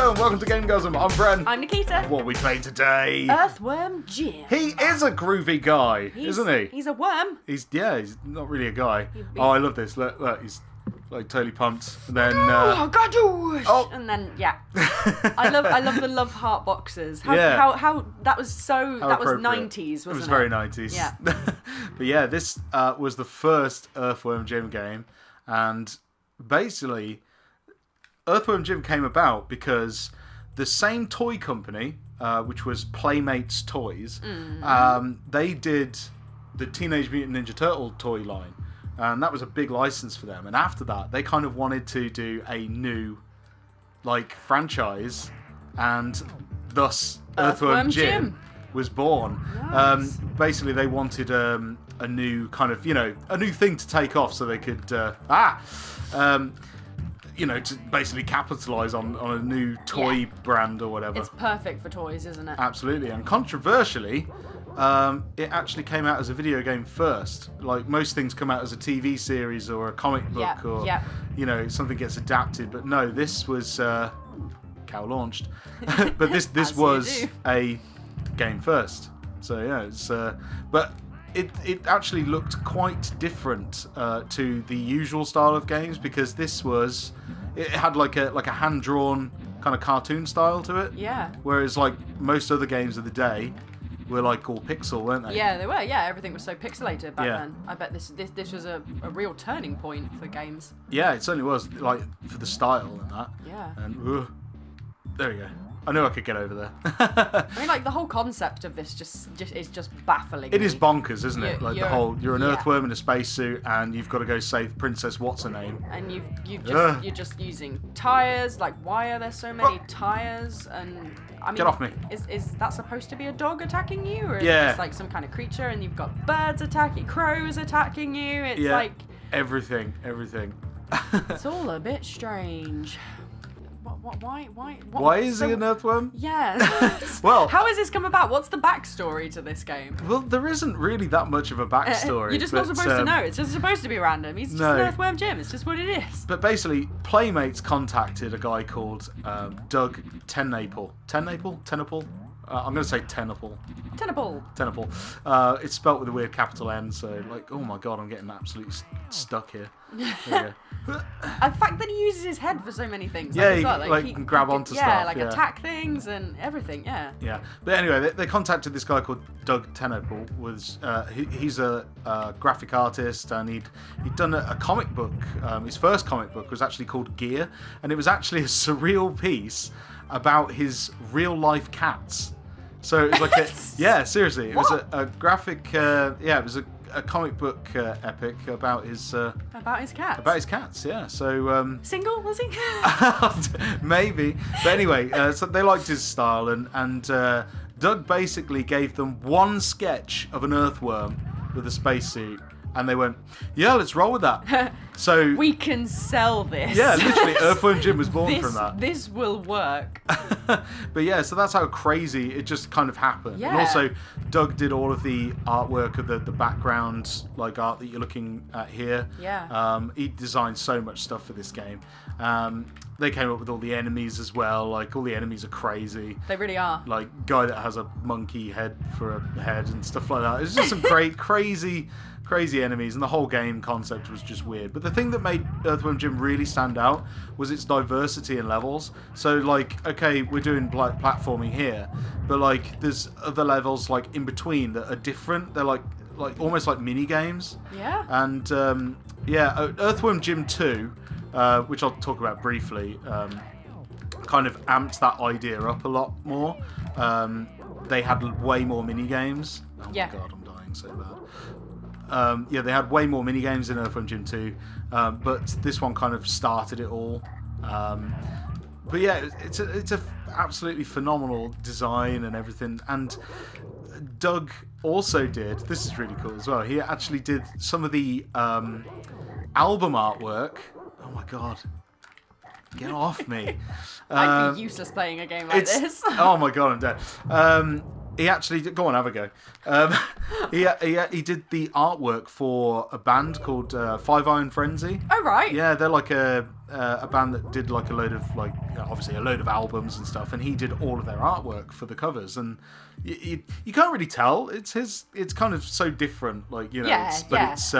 Hello and welcome to GameGazm. I'm Bren. I'm Nikita. What are we playing today? Earthworm Jim. He is a groovy guy, isn't he? He's a worm. He's not really a guy. Oh, I love this. Look, he's like totally pumped. And then And then I love the love heart boxes. How that was 90s, wasn't it? It was very 90s. Yeah. But yeah, this was the first Earthworm Jim game, and basically Earthworm Jim came about because the same toy company, which was Playmates Toys, they did the Teenage Mutant Ninja Turtle toy line, and that was a big license for them. And after that, they kind of wanted to do a new franchise, and thus Earthworm Jim was born. Nice. Basically, they wanted a new kind of, a new thing to take off, so they could to basically capitalise on a new toy brand or whatever. It's perfect for toys, isn't it? Absolutely. And controversially, it actually came out as a video game first. Like most things come out as a TV series or a comic book or something gets adapted. But no, this was cow launched. But this was a game first. So yeah, it's but it actually looked quite different to the usual style of games, because it had like a hand-drawn kind of cartoon style to it. Yeah. Whereas like most other games of the day were like all pixel, weren't they? Yeah, they were. Yeah, everything was so pixelated back then. I bet this was a real turning point for games. Yeah, it certainly was, like for the style and that. Yeah. And there we go. I knew I could get over there. I mean, like the whole concept of this is just baffling. It is bonkers, isn't it? Like you're an earthworm in a spacesuit, and you've got to go save Princess What's her name. And you're just using tires. Like, why are there so many tires? And I mean, get off me. Is that supposed to be a dog attacking you, or is it just like some kind of creature? And you've got birds attacking, crows attacking you. It's like everything. It's all a bit strange. Why is he an earthworm? Yeah. Well, how has this come about? What's the backstory to this game? Well, there isn't really that much of a backstory. You're just not supposed to know. It's just supposed to be random. He's just an Earthworm Jim. It's just what it is. But basically, Playmates contacted a guy called Doug TenNapel. TenNapel? I'm going to say TenNapel. TenNapel. It's spelt with a weird capital N, so oh my god, I'm getting absolutely stuck here. There you go. The fact that he uses his head for so many things. He can grab onto stuff. Attack things and everything, Yeah. But anyway, they contacted this guy called Doug TenNapel. He's a graphic artist, and he'd done a comic book. His first comic book was actually called Gear, and it was actually a surreal piece about his real-life cats. So it was like seriously, it was a graphic, it was a comic book epic about his cats. About his cats, yeah. So single, was he? Maybe, but anyway, so they liked his style, and Doug basically gave them one sketch of an earthworm with a spacesuit. And they went, yeah, let's roll with that. So we can sell this. Yeah, literally, Earthworm Jim was born from that. This will work. But yeah, so that's how crazy it just kind of happened. Yeah. And also, Doug did all of the artwork of the background, like art that you're looking at here. Yeah. He designed so much stuff for this game. They came up with all the enemies as well. Like, all the enemies are crazy. They really are. Like, guy that has a monkey head for a head and stuff like that. It's just some crazy enemies, and the whole game concept was just weird. But the thing that made Earthworm Jim really stand out was its diversity in levels. So, like, okay, we're doing platforming here, but like, there's other levels like in between that are different. They're like almost like mini games. Yeah. And Earthworm Jim 2, which I'll talk about briefly, kind of amped that idea up a lot more. They had way more mini games. Oh my god, I'm dying so bad. They had way more mini games in Earthworm Jim 2, but this one kind of started it all. But yeah, it's a absolutely phenomenal design and everything. And Doug also did, this is really cool as well, he actually did some of the album artwork. Oh my god, get off me. I'd be useless playing a game like this. Oh my god, I'm dead. He actually did, go on, have a go. He did the artwork for a band called Five Iron Frenzy. Oh right. Yeah, they're like a band that did like a load of obviously a load of albums and stuff, and he did all of their artwork for the covers, and you can't really tell. It's kind of so different, like it's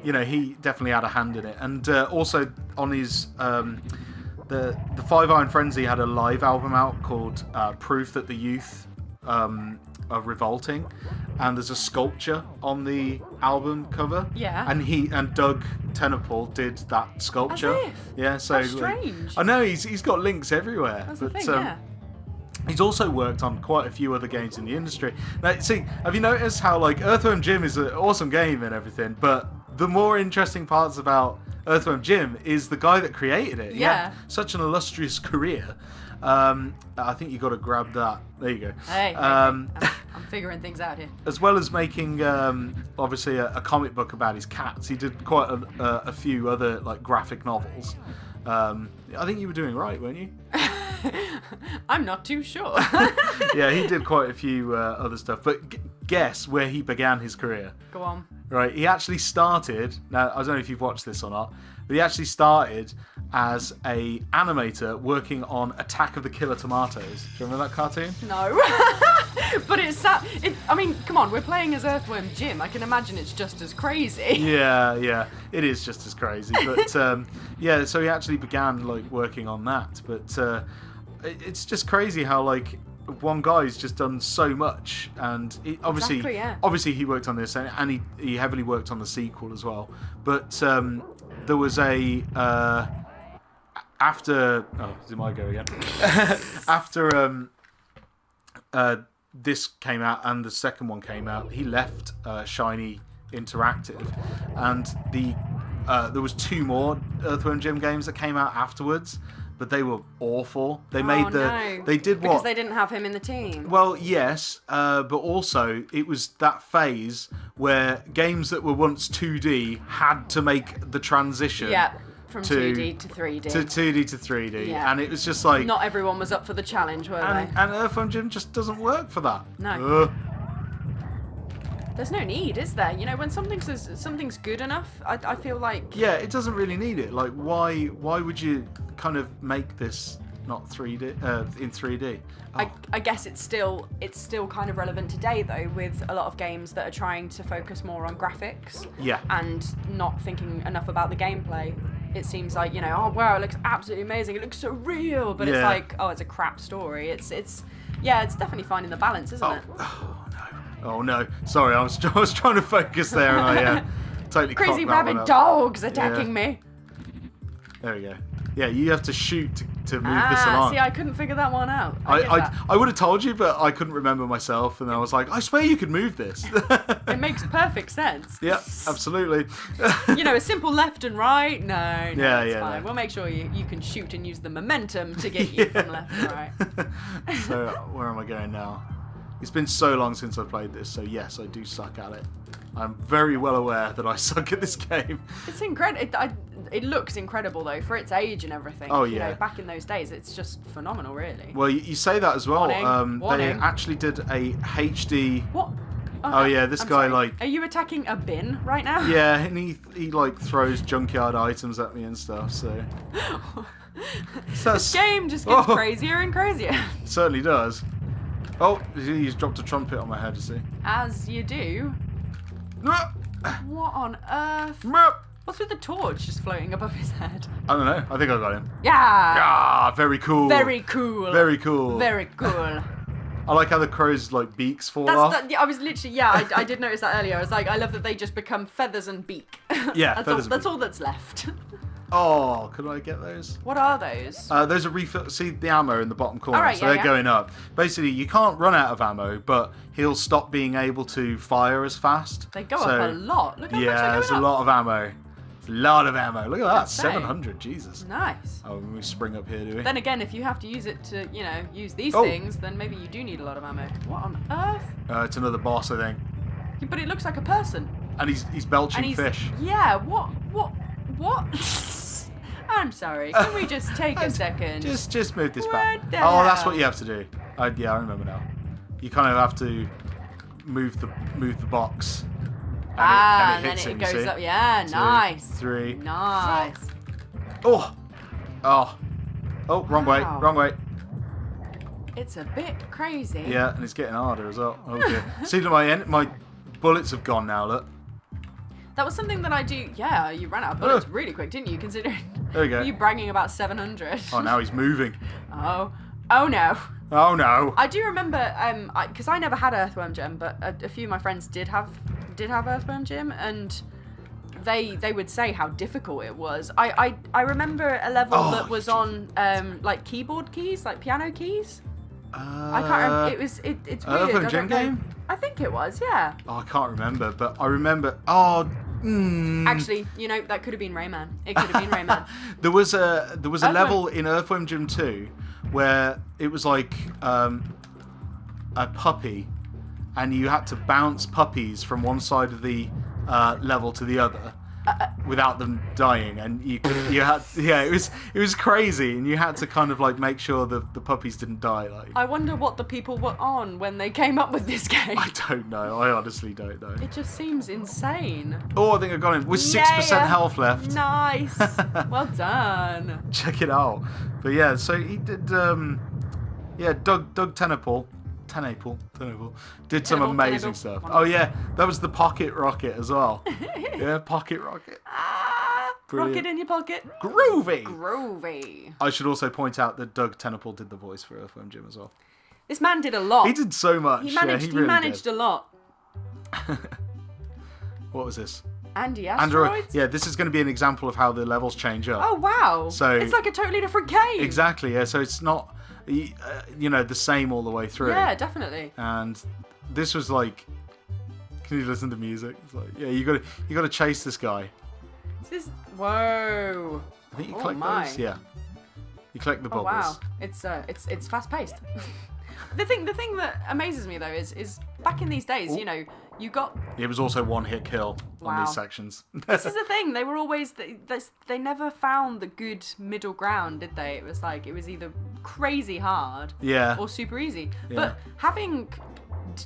he definitely had a hand in it, and also on his the Five Iron Frenzy had a live album out called Proof That the Youth are Revolting, and there's a sculpture on the album cover. Yeah. And Doug TenNapel did that sculpture. As if. Yeah, so That's strange. I know he's got links everywhere. That's the thing, yeah. He's also worked on quite a few other games in the industry. Now, see, have you noticed how like Earthworm Jim is an awesome game and everything, but the more interesting parts about Earthworm Jim is the guy that created it. Yeah. He had such an illustrious career. I think you got to grab that. There you go. Hey, I'm figuring things out here. As well as making obviously a comic book about his cats, he did quite a few other like graphic novels. I think you were doing right, weren't you? I'm not too sure. Yeah, he did quite a few other stuff. But guess where he began his career? Go on. Right, he actually started. Now I don't know if you've watched this or not, but he actually started as a animator working on Attack of the Killer Tomatoes. Do you remember that cartoon? No. But I mean, come on, we're playing as Earthworm Jim. I can imagine it's just as crazy. Yeah, it is just as crazy. But so he actually began like working on that. But it's just crazy how like one guy's just done so much, and obviously he worked on this, and he heavily worked on the sequel as well. But there was a after is it my go again? After this came out and the second one came out, he left Shiny Interactive, and there was 2 more Earthworm Jim games that came out afterwards, but they were awful. They because they didn't have him in the team. Well, yes, but also it was that phase where games that were once 2D had to make the transition. Yeah. From 2D to 3D. To 2D to 3D. Yeah. And it was just like... Not everyone was up for the challenge, were they? And Earthworm Jim just doesn't work for that. No. There's no need, is there? You know, when something's good enough, I feel like... Yeah, it doesn't really need it. Like, why would you kind of make this not 3D in 3D? Oh. I guess it's still kind of relevant today, though, with a lot of games that are trying to focus more on graphics. Yeah. And not thinking enough about the gameplay. It seems like, you know, oh wow, it looks absolutely amazing. It looks so real, but it's like, oh, it's a crap story. It's definitely finding the balance, isn't it? Oh no! Sorry, I was trying to focus there, and I totally crazy cocked that one rabid up. dogs attacking me. There we go. Yeah, you have to shoot to move this along. See, I couldn't figure that one out. I would have told you, but I couldn't remember myself, and I was like, I swear you could move this. It makes perfect sense. Yeah, absolutely. You know, a simple left and right. No, it's fine. No. We'll make sure you can shoot and use the momentum to get you from left to right. So where am I going now? It's been so long since I've played this, so yes, I do suck at it. I'm very well aware that I suck at this game. It's incredible. It looks incredible, though, for its age and everything. Oh, You yeah. know, back in those days, it's just phenomenal, really. Well, you say that as well. Warning. They actually did a HD... What? Oh, yeah, this I'm guy, sorry. like... Are you attacking a bin right now? Yeah, and he like, throws junkyard items at me and stuff, so... This game just gets crazier and crazier. It certainly does. Oh, he's dropped a trumpet on my head, you see. As you do. What on earth? What's with the torch just floating above his head? I don't know. I think I got him. Yeah. Ah, very cool. Very cool. Very cool. Very cool. I like how the crow's like beaks fall off. I was literally, I did notice that earlier. I was like, I love that they just become feathers and beak. Yeah, that's all that's left. Oh, could I get those? What are those? Those are refill. See the ammo in the bottom corner, right, so they're going up. Basically, you can't run out of ammo, but he'll stop being able to fire as fast. They go up a lot. Look how much they're going there's a up. lot of ammo. It's a lot of ammo. Look at that, 700. Jesus. Nice. Oh, we spring up here, do we? Then again, if you have to use it to, use these things, then maybe you do need a lot of ammo. What on earth? It's another boss, I think. Yeah, but it looks like a person. And he's belching fish. Yeah. What? I'm sorry. Can we just take a second? Just move this back. What the Oh, that's hell? what you have to do. Yeah, I remember now. you kind of have to move the box. And hits then him, it you goes see? up. Yeah, 2, nice. 3. Nice. Oh, wrong way, Wow. wrong way. It's a bit crazy. Yeah, and it's getting harder as well. Oh dear. See, my bullets have gone now. Look. That was something that I do. Yeah, you ran out of bullets really quick, didn't you? Considering There we go. you bragging about 700. Oh, now he's moving. Oh no. Oh no. I do remember, because I never had Earthworm Jim, but a few of my friends did have Earthworm Jim, and they would say how difficult it was. I remember a level that was on like keyboard keys, like piano keys. I can't remember. It's weird. Earthworm Jim game? I think it was, yeah. Oh, I can't remember, but I remember. Oh. Actually, that could have been Rayman. It could have been Rayman. There was a level in Earthworm Jim 2 where it was like a puppy, and you had to bounce puppies from one side of the level to the other without them dying, and you had it was crazy, and you had to kind of like make sure the puppies didn't die. Like, I wonder what the people were on when they came up with this game. I don't know. I honestly don't know. It just seems insane. Oh, I think I got him with 6% health left. Nice. Well done. Check it out. But yeah, so he did. Doug TenNapel did some amazing stuff. Oh yeah, that was the pocket rocket as well. Yeah, pocket rocket. Brilliant. Rocket in your pocket. Groovy. Groovy. I should also point out that Doug TenNapel did the voice for Earthworm Jim as well. This man did a lot. He did so much. He managed. Really he managed did. a lot. What was this? Andy Asteroids? Yeah, this is going to be an example of how the levels change up. Oh wow. So it's like a totally different game. Exactly. Yeah. So it's not, the same all the way through. Yeah, definitely. And this was like, can you listen to music? It's like, yeah, you got to chase this guy. Is this? Whoa. I think you collect those. Yeah. You collect the bubbles. Oh wow. It's fast paced. The thing that amazes me though is back in these days, you got. It was also one hit kill on these sections. This is the thing. They were always they never found the good middle ground, did they? It was either crazy hard, or super easy. Yeah. But having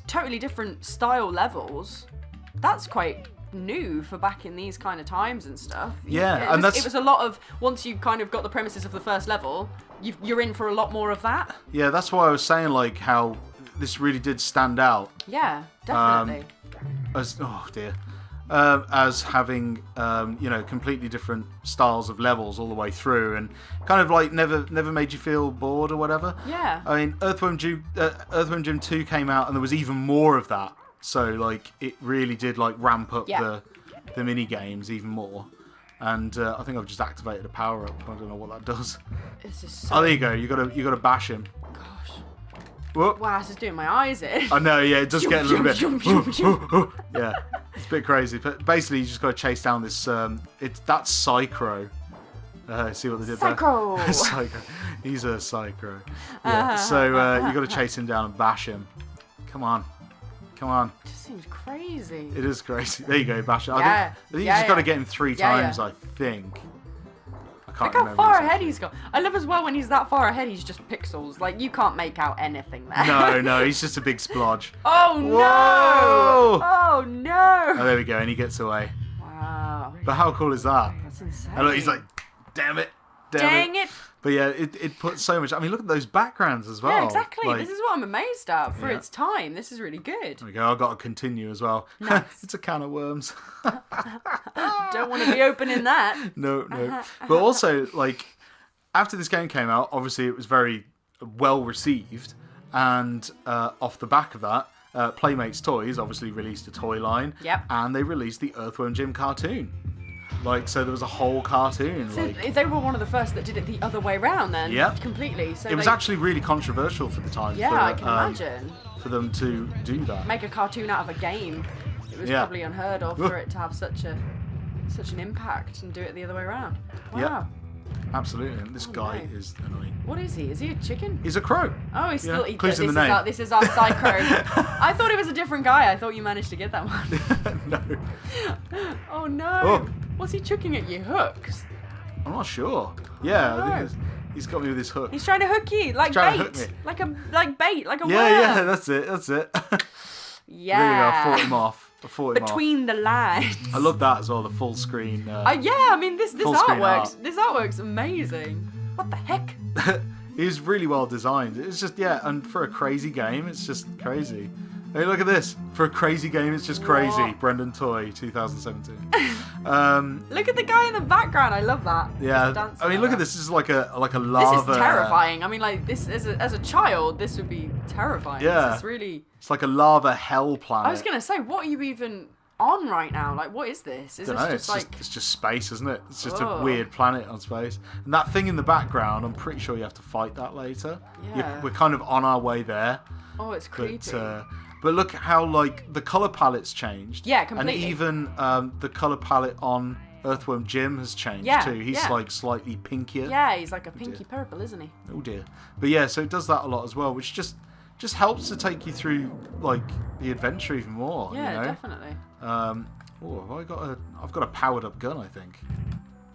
totally different style levels, that's quite new for back in these kind of times and stuff. Yeah, it was a lot of, once you kind of got the premises of the first level, you're in for a lot more of that. Yeah, that's why I was saying like how this really did stand out. Yeah, definitely. As having completely different styles of levels all the way through, and kind of like never made you feel bored or whatever. Yeah. I mean, Earthworm Jim 2 came out, and there was even more of that. So like it really did like ramp up the mini games even more. And I think I've just activated a power up. I don't know what that does. This is so... Oh, there you go. You gotta bash him. Gosh. Whoop. Wow, this is doing my eyes in. I know, yeah, it does get a little bit. Yeah. Yeah, it's a bit crazy. But basically, you just got to chase down this. That's Psychro. See what they did there? Psycho. He's a Psychro. Yeah. So you got to chase him down and bash him. Come on. It just seems crazy. It is crazy. There you go, bash him. Yeah. I think you just got to get him 3 times. I think. I can't remember. Look how far ahead he's got. I love as well when he's that far ahead, he's just pixels. Like, you can't make out anything there. No, he's just a big splodge. Oh, no! Whoa! Oh, no! Oh, there we go, and he gets away. Wow. But how cool is that? That's insane. And look, he's like, damn it. Dang it. But yeah, it puts so much. I mean, look at those backgrounds as well. Yeah, exactly. Like, this is what I'm amazed at for its time. This is really good. There we go. I've got to continue as well. Nice. It's a can of worms. Don't want to be opening that. No. But also, like, after this game came out, obviously it was very well received, and off the back of that, Playmates Toys obviously released a toy line. Yep. And they released the Earthworm Jim cartoon. Like, so there was a whole cartoon. So like, they were one of the first that did it the other way round then. Yeah. Completely. So it was actually really controversial for the time. Yeah, for, I can imagine. For them to do that. Make a cartoon out of a game. It was probably unheard of for it to have such an impact and do it the other way around. Wow. Yeah. Absolutely. And this guy is annoying. What is he? Is he a chicken? He's a crow. Oh, he's still... Clues in the name. This is our Psycho. I thought it was a different guy. I thought you managed to get that one. No. Oh, no. Oh. What's he chucking at you? Hooks? I'm not sure. Yeah, I think He's got me with his hook. He's trying to hook you, like trying to hook bait. me. Like a worm. Yeah, that's it. That's it. Yeah. There you go. I fought him off. Between the lines. I love that as well. The full screen. Yeah, I mean this full screen art. This artwork's amazing. What the heck? It was really well designed. It's just and for a crazy game, it's just crazy. Hey, look at this. For a crazy game, it's just crazy. What? Brendan Toy, 2017. Look at the guy in the background. I love that. Yeah, I mean, look at this. This is like a lava. This is terrifying. I mean, like this as a child, this would be terrifying. Yeah, This is really. It's like a lava hell planet. I was gonna say, what are you even on right now? Like, what is this? Is this just like? It's just space, isn't it? It's just a Oh. weird planet on space. And that thing in the background, I'm pretty sure you have to fight that later. Yeah. We're kind of on our way there. Oh, it's creepy. But look how like the color palette's changed. Yeah, completely. And even the color palette on Earthworm Jim has changed too. He's like slightly pinkier. Yeah, he's like a pinky purple, isn't he? Oh dear. But yeah, so it does that a lot as well, which just helps to take you through like the adventure even more. Yeah, you know? definitely. I've got a powered up gun, I think.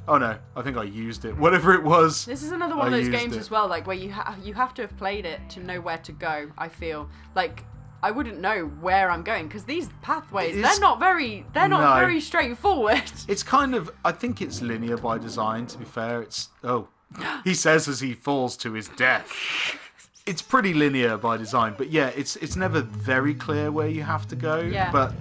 Oh no, I think I used it. Whatever it was. This is another one of those games as well, like where you have to have played it to know where to go. I feel like I wouldn't know where I'm going because these pathways they're not very straightforward. It's kind of, I think it's linear by design. To be fair, he says as he falls to his death. It's pretty linear by design, but yeah, it's never very clear where you have to go. Yeah. But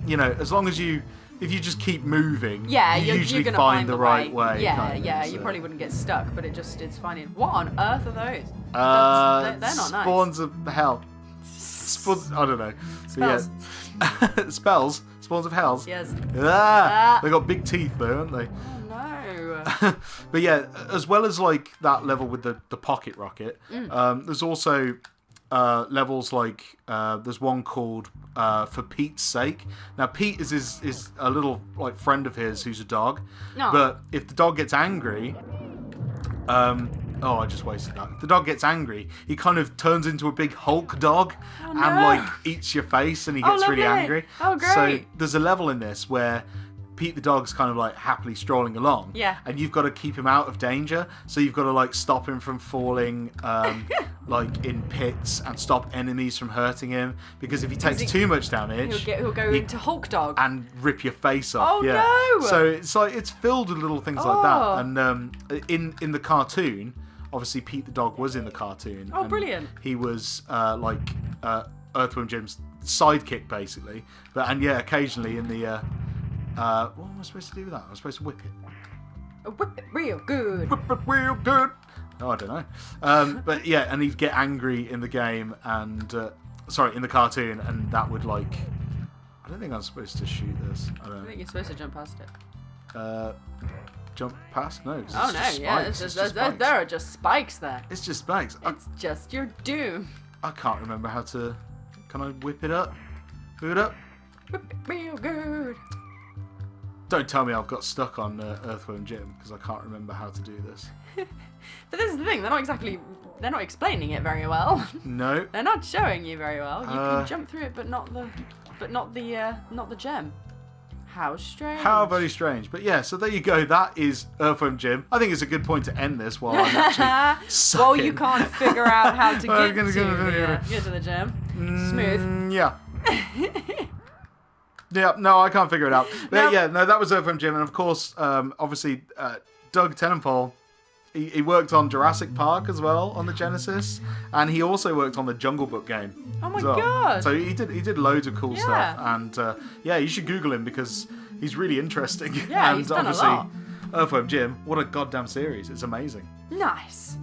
you know, as long as if you just keep moving, yeah, you usually you're gonna find the right way. Yeah, you probably wouldn't get stuck, but it's finding. What on earth are those? They're not nice. Spawns of hell. I don't know. Spells. Yeah. Spells. Spawns of hells. Yes. They got big teeth though, haven't they? Oh no. But yeah, as well as like that level with the pocket rocket, there's also levels like there's one called For Pete's Sake. Now Pete is a little like friend of his who's a dog, but if the dog gets angry, I just wasted that. If the dog gets angry, he kind of turns into a big Hulk dog and like eats your face, and he gets really angry. Oh, great. So there's a level in this where Pete the dog's kind of like happily strolling along. Yeah. And you've got to keep him out of danger. So you've got to like stop him from falling like in pits and stop enemies from hurting him. Because if he takes too much damage, he'll go into Hulk dog and rip your face off. Oh no! So it's like it's filled with little things like that. And in the cartoon, obviously Pete the dog was in the cartoon. Oh, and brilliant. He was Earthworm Jim's sidekick basically. But occasionally in the what am I supposed to do with that? I'm supposed to whip it. Whip it real good. Whip it real good. Oh, I don't know. But yeah, and he'd get angry in the game and in the cartoon, and that would like. I don't think I'm supposed to shoot this. I think you're supposed to jump past it. Jump past? No. Oh no! Yeah, there are just spikes there. It's just spikes. It's just your doom. I can't remember how to. Can I whip it up? Whip it up. Whip it real good. Don't tell me I've got stuck on Earthworm Jim because I can't remember how to do this. But this is the thing, they're not explaining it very well. No. They're not showing you very well. You can jump through it, but not the gem. How strange. How very strange. But yeah, so there you go. That is Earthworm Jim. I think it's a good point to end this while I'm actually sucking. Well, you can't figure out how to get to the gem. Smooth. Yeah. Yeah, no, I can't figure it out. But that was Earthworm Jim. And of course, obviously, Doug TenNapel, he worked on Jurassic Park as well on the Genesis. And he also worked on the Jungle Book game. Oh my god. So he did loads of cool stuff. And you should Google him because he's really interesting. Yeah, and he's done obviously, a lot. Earthworm Jim, what a goddamn series. It's amazing. Nice.